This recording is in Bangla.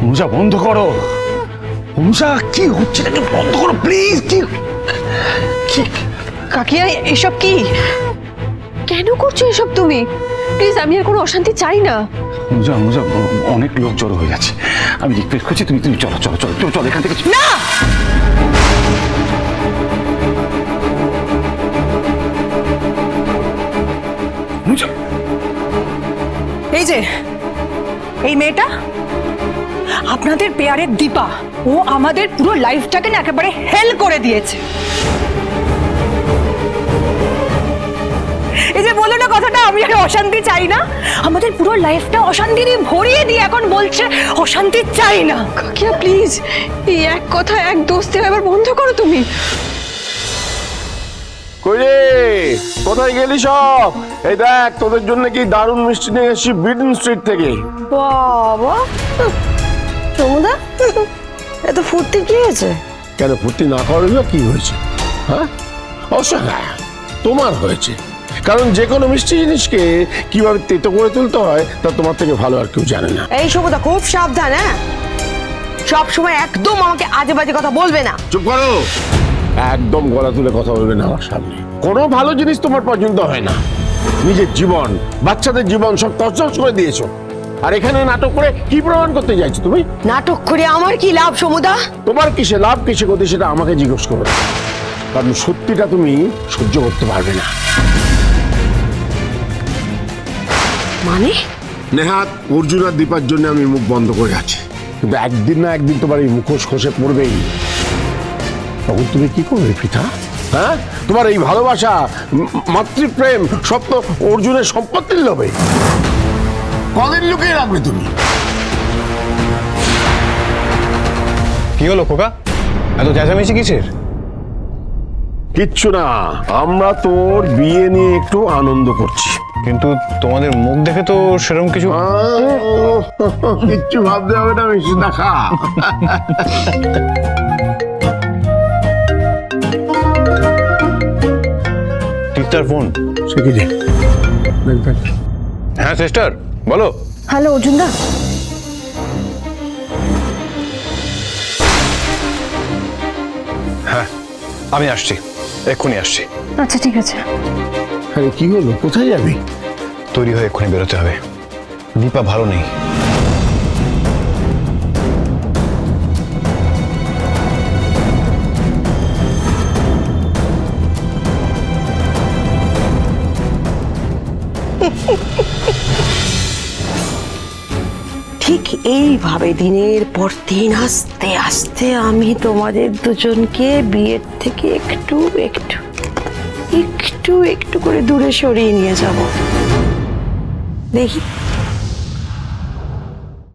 অনুষা বন্ধ করো। অনুষা কি হচ্ছে নাকি বন্ধ করো প্লিজ। কি কাকিয়া এসব কি? কেন করছো এসব তুমি? প্লিজ, আমি আর কোনো অশান্তি চাই না। অনুষা অনুষা অনেক লোক জড়ো হয়ে যাচ্ছে, আমি রিকোয়েস্ট করছি তুমি তুমি চলো চলো চলো চলো এখান থেকে। না, অনুষা এই যে এই মেয়েটা আপনাদের পেয়ারের দীপা, ও আমাদের পুরো লাইফটাকে না একেবারে হেল করে দিয়েছে। এই যে বলো না কথাটা, আমি আর অশান্তি চাই না, আমাদের পুরো লাইফটা অশান্তি দিয়ে ভরিয়ে দিয়ে এখন বলছে অশান্তি চাই না। কাকিয়া প্লিজ, এই এক কথা এক দোস্তে এবার বন্ধ করো তুমি। কইরে কোথায় গেলি সব? এই দেখ তোদের জন্য কি দারুণ মিষ্টি নিয়ে এসেছি বিডন স্ট্রিট থেকে। বাবা সমুদা, এত ফুর্তি কি হয়েছে? কেন ফুর্তি না করলে কি হয়েছে? হ্যাঁ অবশ্য হ্যাঁ তোমার হয়েছে, কারণ যে কোনো মিষ্টি জিনিসকে কিভাবে তেতো করে তুলতে হয় তা তোমার থেকে ভালো আর কেউ জানে না। এই সমুদা খুব সাবধান, হ্যাঁ সব সময় একদম আমাকে আজে বাজে কথা বলবে না। চুপ করো, একদম গলা তুলে কথা বলবে না আমার সামনে। কোনো ভালো জিনিস তোমার পছন্দ হয় না, নিজের জীবন বাচ্চাদের জীবন সব তছনছ করে দিয়েছো, আর এখানে নাটক করে কি প্রমাণ করতে চাইছো তুমি? নাটক করে আমার কি লাভ সমুদা? তোমার কিসে লাভ কিসে ক্ষতি সেটা আমাকে জিজ্ঞেস করো, কারণ সত্যিটা তুমি সহ্য করতে পারবে না। মানে নেহাত অর্জুন আর দীপার জন্য আমি মুখ বন্ধ করে আছি, কিন্তু একদিন না একদিন তোমার এই মুখোশ খসে পড়বেই। তখন তুমি কি করবে পিতা? হ্যাঁ তোমার এই ভালোবাসা মাতৃপ্রেম সব তো অর্জুনের সম্পত্তির লোভে। কদিন লুকিয়ে রাখবে তুমি? কি হলো খোকা, এত চেঁচামেচি কিসের? কিচ্ছু না, আমরা তোর বিয়ে নিয়ে একটু আনন্দ করছি। কিন্তু তোমাদের মুখ দেখে তো সেরকম কিছু। কিচ্ছু ভাবতে হবে না, বেশি দেখা। টিকটার ফোন। সে কি রে? হ্যাঁ সিস্টার বলো। হ্যালো অর্জুন দা, হ্যাঁ আমি আসছি, এক্ষুনি আসছি। আচ্ছা ঠিক আছে। আরে কি হলো, কোথায় যাবি? তৈরি হয়ে এক্ষুনি বেরোতে হবে, দীপা ভালো নেই। ঠিক এইভাবে দিনের পর দিন আস্তে আস্তে আমি তোমাদের দুজনকে বিয়ের থেকে একটু একটু একটু একটু করে দূরে সরিয়ে নিয়ে যাব। দেখি